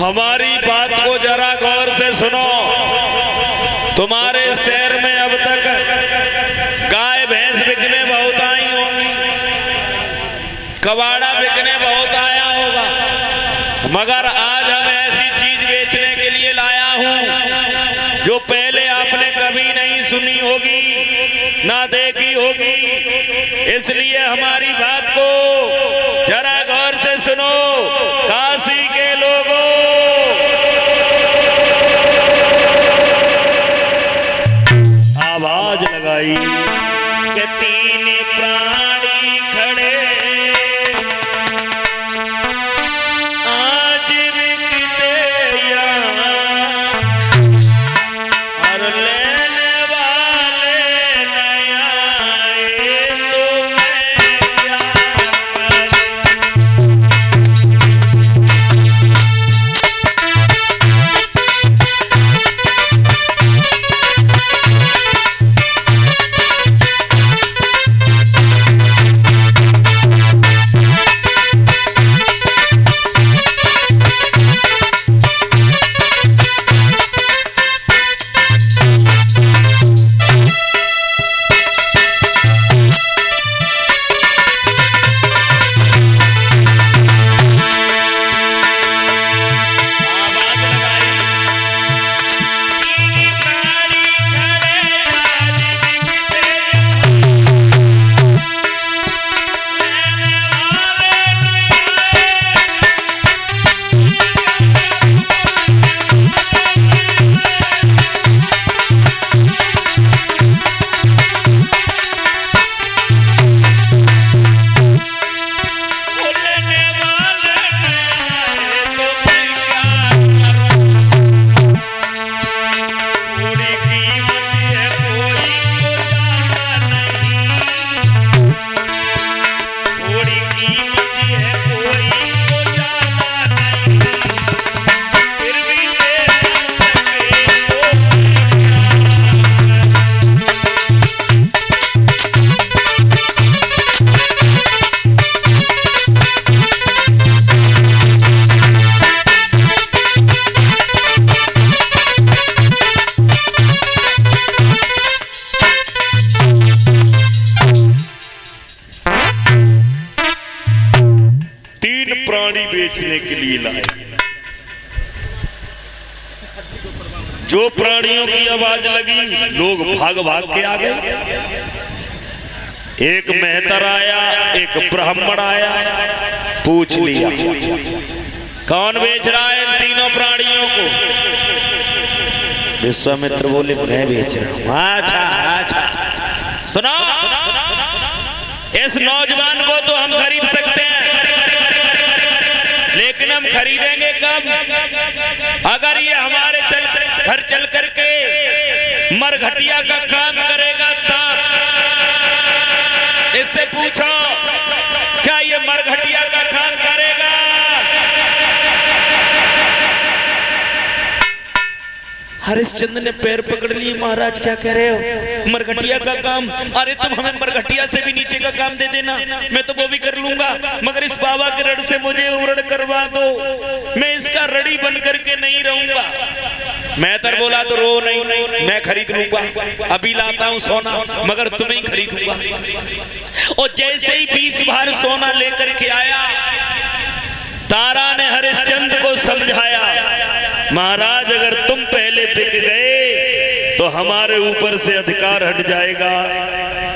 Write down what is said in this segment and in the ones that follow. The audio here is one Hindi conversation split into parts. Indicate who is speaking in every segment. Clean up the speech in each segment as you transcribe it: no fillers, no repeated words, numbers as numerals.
Speaker 1: हमारी बात को जरा गौर से सुनो। तुम्हारे शहर में अब तक गाय भैंस बिकने बहुत आई होंगी, कबाड़ा बिकने बहुत आया होगा, मगर आज हम ऐसी चीज बेचने के लिए लाया हूं जो पहले आपने कभी नहीं सुनी होगी ना देखी होगी। इसलिए हमारी बात को जरा गौर से सुनो। काशी के लोगों, आवाज लगाई कि तीन प्राणी खड़े आज बिकते यहाँ, और लेने वाले नया आए तो मैं क्या करूं। प्राणी बेचने के लिए लाए। जो प्राणियों की आवाज लगी लोग भाग भाग के आ गए। एक मेहतर आया, एक ब्राह्मण आया, पूछ लिया कौन बेच रहा है इन तीनों प्राणियों को। विश्वामित्र बोले मैं बेच रहा हूं। अच्छा अच्छा सुनो, इस नौजवान को तो हम खरीद सकते हैं, लेकिन हम खरीदेंगे कब? अगर ये हमारे घर चल करके मरघटिया का काम करेगा तब। इससे पूछो क्या ये मरघटिया का काम करेगा? हरिश्चंद्र ने पैर पकड़ लिए। महाराज क्या कह रहे हो? मरघटिया का काम? अरे तुम हमें मरघटिया से भी नीचे का काम दे देना, मैं तो वो भी कर लूंगा, मगर इस बाबा के ऋण से मुझे ऋण करवा दो, मैं इसका ऋणी बन करके नहीं रहूंगा। मेहतर बोला तो रो नहीं, मैं खरीद लूंगा, अभी लाता हूं सोना, मगर तुम्हें ही खरीदूंगा। और जैसे ही 20 भार सोना लेकर के आया, तारा ने हरिश्चंद्र को समझाया महाराज अगर तुम पहले बिक गए तो हमारे ऊपर से अधिकार हट जाएगा,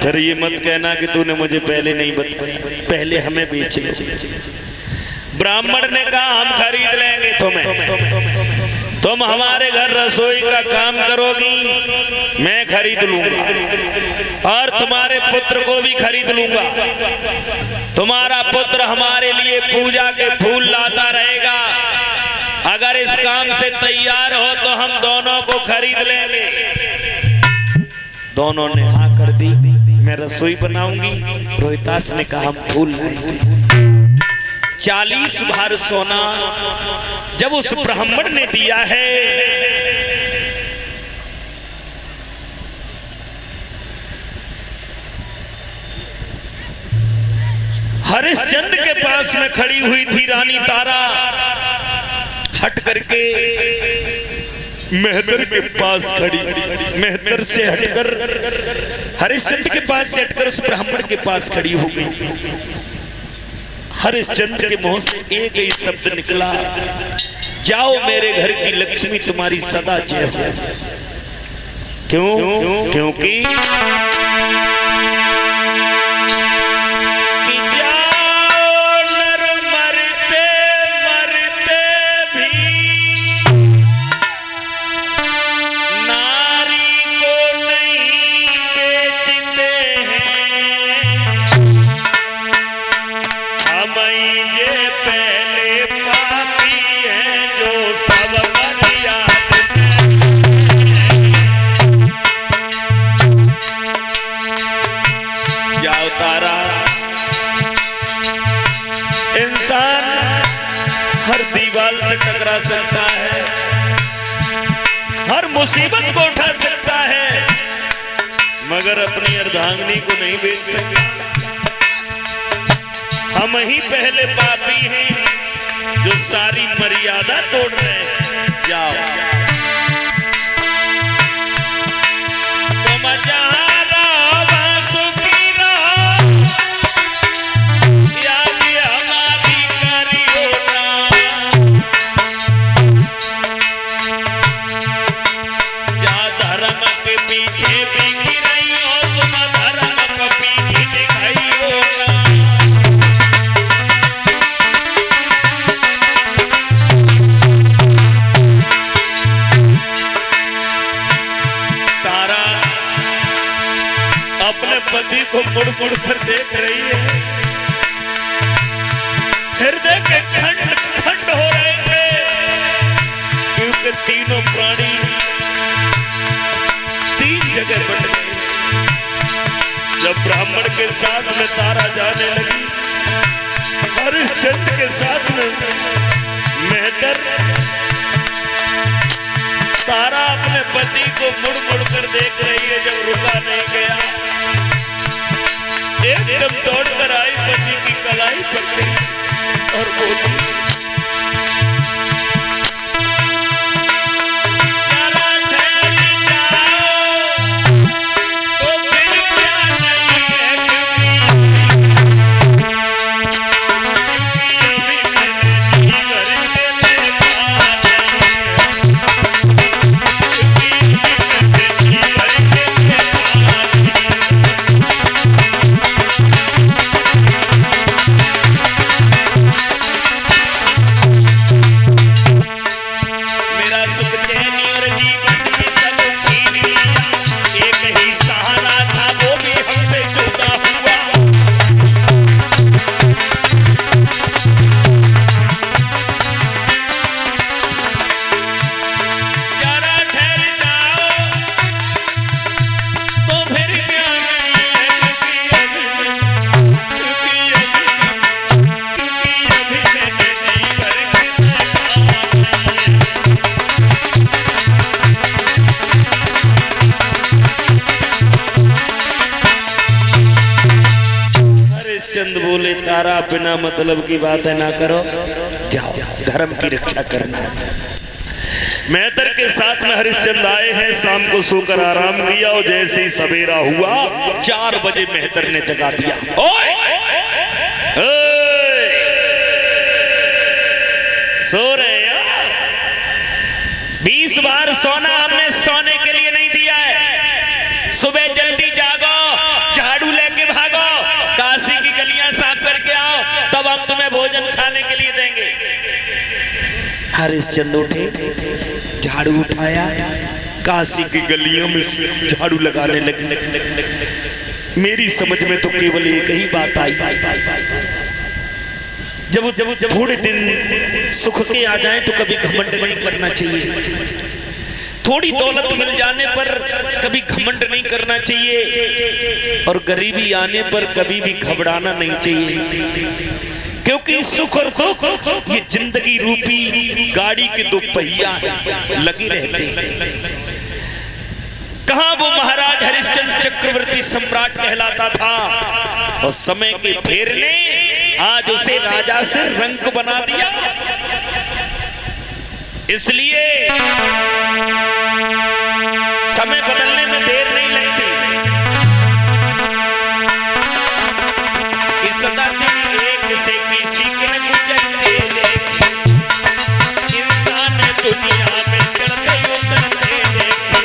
Speaker 1: फिर ये मत कहना कि तूने मुझे पहले नहीं बताया, पहले हमें बेच लो। ब्राह्मण ने कहा हम खरीद लेंगे तुम्हें, तुम हमारे घर रसोई का काम करोगी, मैं खरीद लूंगा, और तुम्हारे पुत्र को भी खरीद लूंगा। तुम्हारा पुत्र हमारे लिए पूजा के फूल लाता रहेगा, अगर इस काम से तैयार हो तो हम दोनों को खरीद लेंगे। दोनों ने हाँ कर दी, मैं रसोई बनाऊंगी। रोहितास ने कहा हम फूल लाएंगे। 40 भार सोना जब उस ब्राह्मण ने दिया है, हरिश्चंद्र के पास में खड़ी हुई थी रानी तारा। हट करके मेहतर के पास खड़ी, मेहतर से हटकर हरिश्चंद्र के पास से हटकर उस ब्राह्मण के पास खड़ी हो गई। हरिश्चंद्र के मुंह से एक ही शब्द निकला, जाओ मेरे घर की लक्ष्मी तुम्हारी सदा जय हो। क्यों? क्योंकि इंसान हर दीवार से टकरा सकता है, हर मुसीबत को उठा सकता है, मगर अपनी अर्धांगिनी को नहीं बेच सकता। हम ही पहले पापी हैं जो सारी मर्यादा तोड़ रहे हैं। जाओ को मुड़ मुड़ कर देख रही है। हृदय के खंड खंड हो रहे थे, क्योंकि तीनों प्राणी तीन जगह बट गए। जब ब्राह्मण के साथ में तारा जाने लगी, हरिश्चंद्र के साथ में मेहतर, तारा अपने पति को मुड़ मुड़ कर देख रही है। जब रुका नहीं गया, एकदम दौड़कर आई, पति की कलाई पकड़ी और बोली, बोले, तारा बिना मतलब की बातें ना करो, जाओ धर्म की रक्षा करना। मेहतर के साथ में हरिश्चंद्र आए हैं। शाम को सोकर आराम किया और जैसे ही सवेरा हुआ 4 बजे मेहतर ने जगा दिया। ओए! ओए! सो रहे हैं? 20 बार सोना हमने सोने के लिए नहीं दिया है। सुबह जल्दी जागो, झाड़ू लेके भागो, काशी की गलियां साफ करके आओ, तब हम तुम्हें भोजन खाने के लिए देंगे। हरिश्चंद्र उठे, झाड़ू उठाया, काशी की गलियों में झाड़ू लगाने लगे। मेरी समझ में तो केवल एक ही बात आई, जब थोड़े दिन सुख के आ जाएं तो कभी घमंड नहीं करना चाहिए। थोड़ी दौलत मिल जाने पर कभी घमंड नहीं करना चाहिए, और गरीबी आने पर कभी भी घबराना नहीं चाहिए, क्योंकि सुख और दुख ये जिंदगी रूपी गाड़ी के 2 पहिया हैं, लगे रहते हैं। कहां वो महाराज हरिश्चंद्र चक्रवर्ती सम्राट कहलाता था, और समय के फेर ने आज उसे राजा से रंक बना दिया। इसलिए समय बदलने में देर नहीं लगती कि सदा दिन एक से किसी के न गुजरते देखे इंसान दुनिया में चढ़ते उतरते देखे।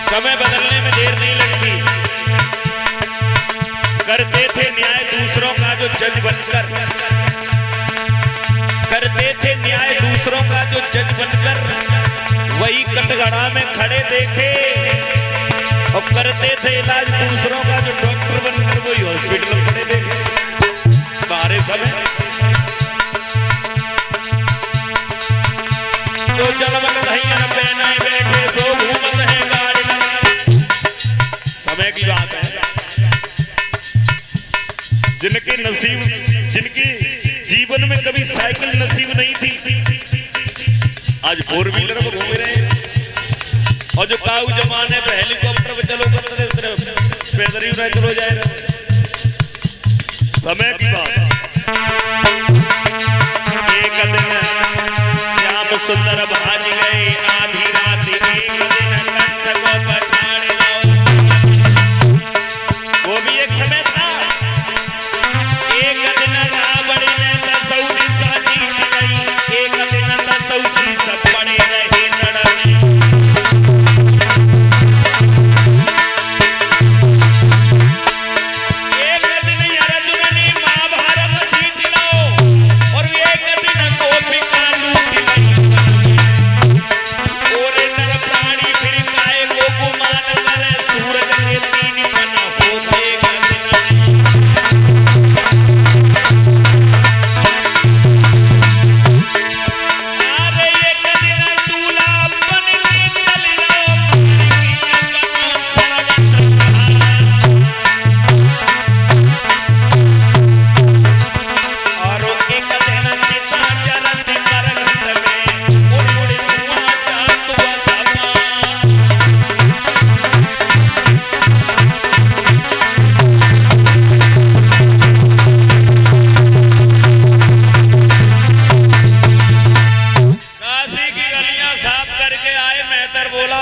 Speaker 1: समय बदलने में देर नहीं लगती। करते थे न्याय दूसरों का जो जज बनकर, करते थे न्याय दूसरों का जो जज बनकर, वही कटघड़ा में खड़े देखे और करते थे इलाज दूसरों का जो डॉक्टर बनकर, वही हॉस्पिटल में खड़े देखे। बारे समय जो जलमत धैया पहनाए बैठे सो घूमत है गाड़ी में। समय की बात है। जिनके नसीब, जिनके जीवन में कभी साइकिल नसीब नहीं थी, आज 4 व्हीलर में घूम रहे हैं। और जो काऊ जमाने पे हेलीकॉप्टर पे चलो करते थे, पैदल ही ना चलो जाए। समय की बात। एक दिन श्याम सुंदर भाज गए आधी रात, एक दिन कंस को पछाड़ लो। वो भी एक समय था। एक दिन रावण ने दसौ दिशा जीत गई, एक दिन दसौ शीश पड़े रहे लड़ने। एक दिन अर्जुन ने महाभारत जीत लो और एक दिन गोपिका लूट गई। और नर प्राणी फिर काहे को गुमान करे, सूरज के 3 मन हो गए।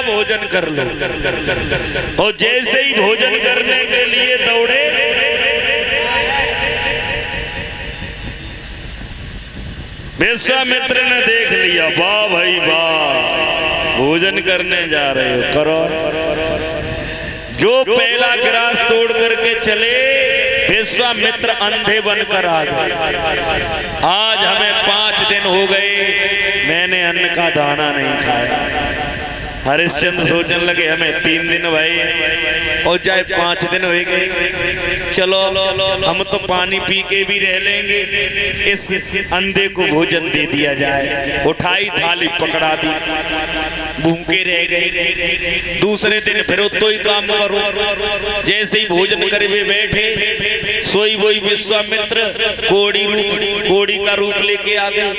Speaker 1: भोजन कर लो। और जैसे ही भोजन करने के लिए दौड़े, विश्वामित्र ने देख लिया, वाह भाई वाह, भोजन करने जा रहे हो, करो। जो पहला गिलास तोड़ करके चले, विश्वामित्र अंधे बनकर आ गए। आज हमें 5 दिन हो गए मैंने अन्न का दाना नहीं खाया। हरिश्चंद्र सोचने लगे हमें 3 दिन भाई और चाहे 5 दिन हो गए, चलो हम तो पानी पी के भी रह लेंगे, इस अंधे को भोजन दे दिया जाए। उठाई थाली पकड़ा दी, भूखे रह गए। दूसरे दिन फिर तो ही काम करो। जैसे ही भोजन करे वे बैठे, सोई वही विश्वामित्र कोड़ी का रूप लेके आ गए।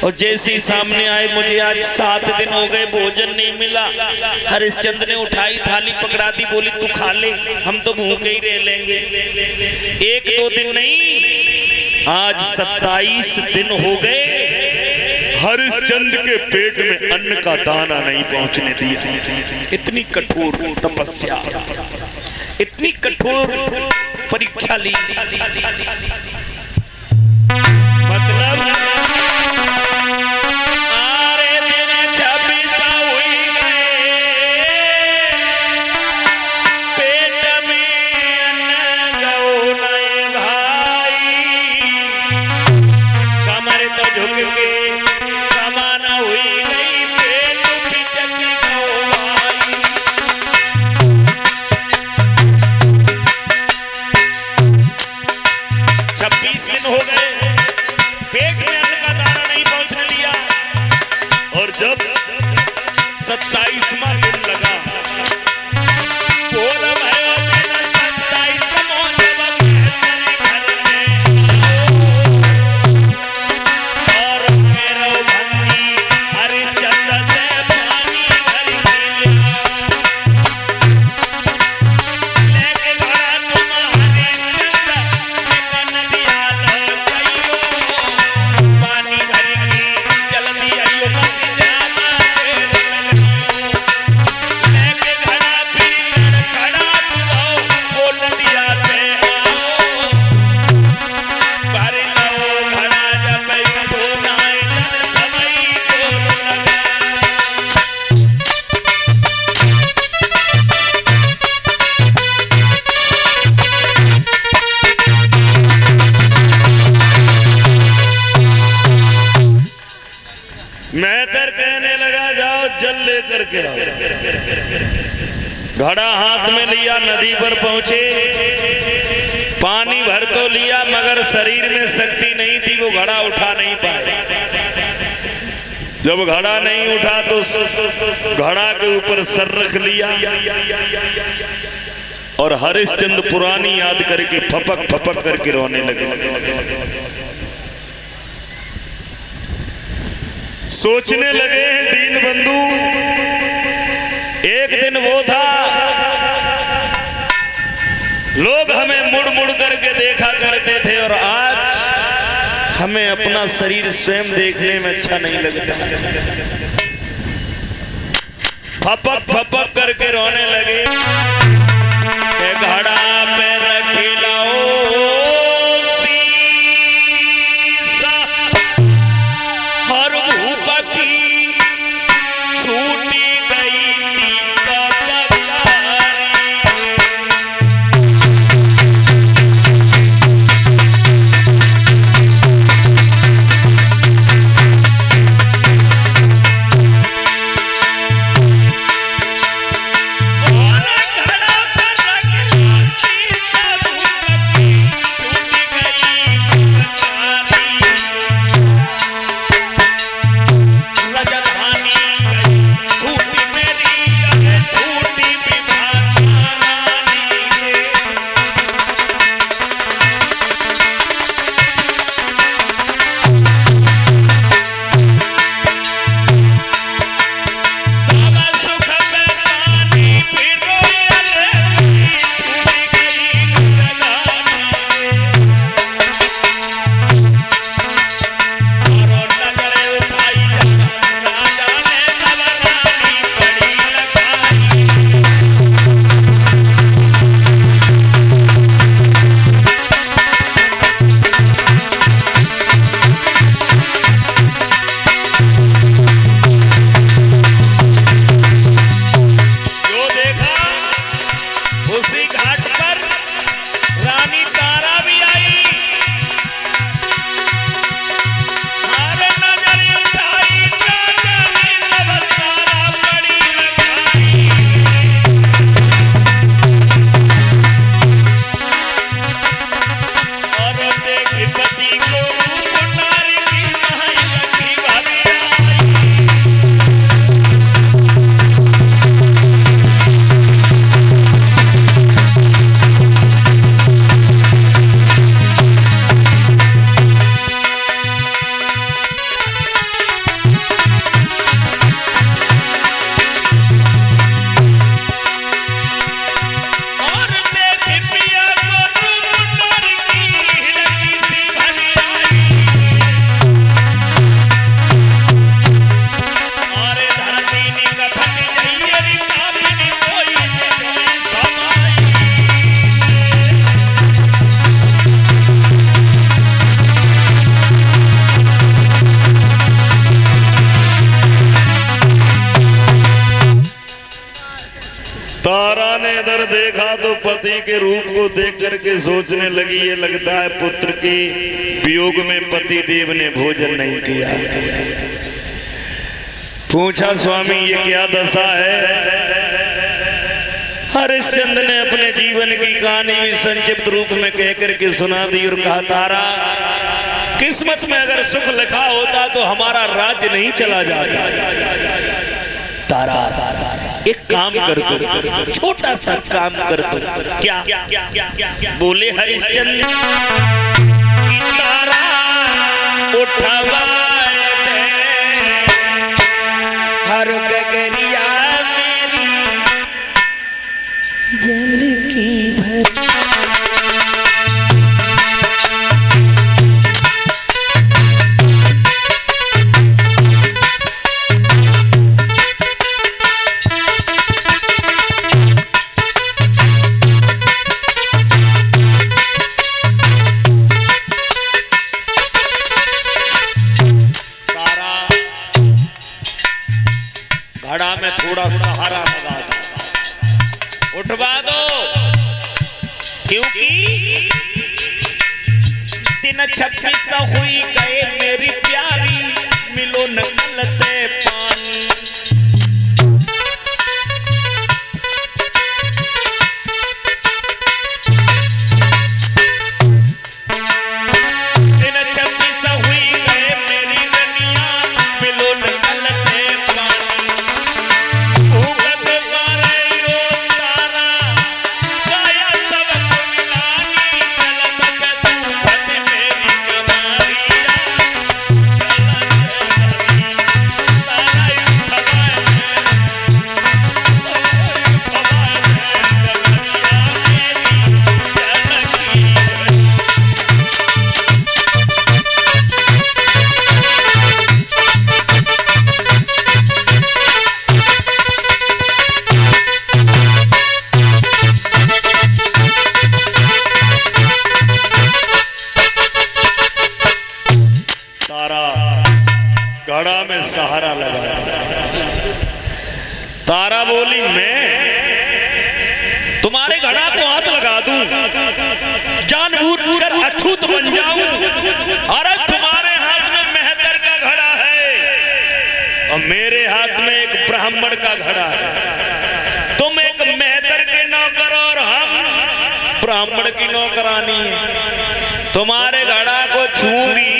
Speaker 1: और जैसे ही सामने आए, मुझे आज 7 दिन हो गए भोजन नहीं मिला। हरिश्चंद्र ने उठाई थाली पकड़ा दी, बोली तू खा ले, हम तो भूखे ही रह लेंगे। 1-2 दिन नहीं, आज 27 दिन हो गए हरिश्चंद्र के पेट में अन्न का दाना नहीं पहुंचने दिया। इतनी कठोर तपस्या, इतनी कठोर परीक्षा ली। मतलब करके आओ। घड़ा हाथ में लिया, नदी पर पहुंचे, पानी भर तो लिया मगर शरीर में शक्ति नहीं थी, वो घड़ा उठा नहीं पाए। जब घड़ा नहीं उठा तो घड़ा के ऊपर सर रख लिया और हरिश्चंद्र पुरानी याद करके फपक फपक करके रोने लगे। सोचने लगे हैं दीन बंधु, एक दिन वो था लोग हमें मुड़ मुड़ करके देखा करते थे और आज हमें अपना शरीर स्वयं देखने में अच्छा नहीं लगता। फपक फपक करके रोने लगे। घड़ा पे रखी लाओ सीसा, हर भूपा की छूटी गई थी तारा ने इधर देखा तो पति के रूप को देख करके सोचने लगी, ये लगता है पुत्र के वियोग में पति देव ने भोजन नहीं किया। पूछा स्वामी ये क्या दशा है? हरिश्चंद्र ने अपने जीवन की कहानी भी संक्षिप्त रूप में कह करके सुना दी और कहा, तारा किस्मत में अगर सुख लिखा होता तो हमारा राज्य नहीं चला जाता। तारा एक काम कर दो, छोटा सा काम कर दो। क्या? बोले हरिश्चंद्र, तारा उठवाए दे हर गगरिया मेरी जल की भर। घड़ा में थोड़ा सहारा लगा दो, उठवा दो, क्योंकि दिन 26 हुई गए मेरी प्यारी, मिलो न गलते पानी। तारा बोली मैं तुम्हारे घड़ा को हाथ लगा दूं, जानबूझकर अछूत बन जाऊं। अरे तुम्हारे हाथ में मेहतर का घड़ा है और मेरे हाथ में एक ब्राह्मण का घड़ा है। तुम एक मेहतर के नौकर और हम ब्राह्मण की नौकरानी है। तुम्हारे घड़ा को छूंगी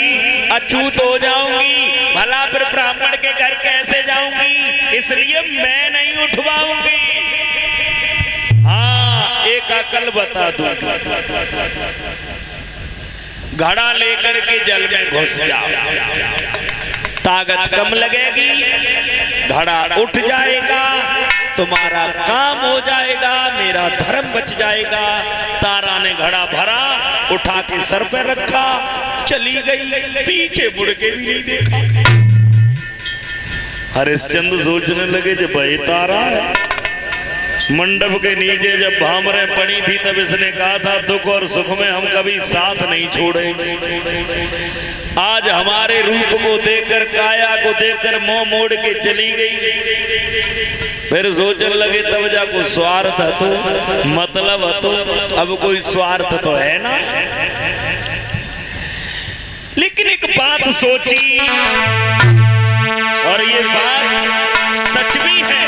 Speaker 1: अछूत हो जाऊंगी, भला फिर ब्राह्मण के घर कैसे जाऊंगी, इसलिए मैं नहीं उठवाऊंगी। हाँ, एक अकल बता दूं, घड़ा लेकर के जल में घुस जाओ, ताकत कम लगेगी, घड़ा उठ जाएगा, तुम्हारा काम हो जाएगा, मेरा धर्म बच जाएगा। तारा ने घड़ा भरा, उठा के सर पे रखा, चली गई, पीछे मुड़ के भी नहीं देखा। हरिश्चंद्र सोचने लगे जब भाई तारा है। मंडप के नीचे जब भामरें पड़ी थी तब इसने कहा था दुख और सुख में हम कभी साथ नहीं छोड़ेंगे। आज हमारे रूप को देखकर, काया को देखकर मुंह मोड़ के चली गई। फिर सोचने लगे तब जाको स्वार्थ है तो मतलब है तो, अब कोई स्वार्थ तो है ना। लेकिन एक बात सोची और ये बात सच भी है